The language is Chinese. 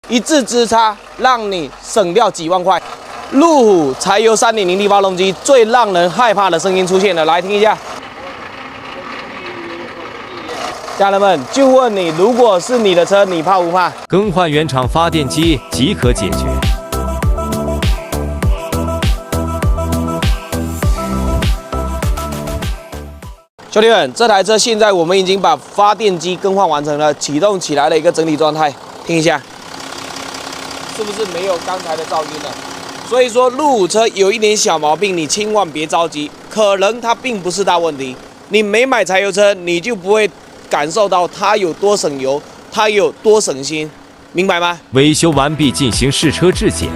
一字之差，让你省掉几万块。路虎柴油 3.0T 发动机最让人害怕的声音出现了，来听一下。家人们，就问你，如果是你的车，你怕不怕？更换原厂发电机即可解决。兄弟们，这台车现在我们已经把发电机更换完成了，启动起来的一个整体状态，听一下，是不是没有刚才的噪音了？所以说，路虎车有一点小毛病，你千万别着急，可能它并不是大问题。你没买柴油车，你就不会感受到它有多省油，它有多省心，明白吗？维修完毕，进行试车质检。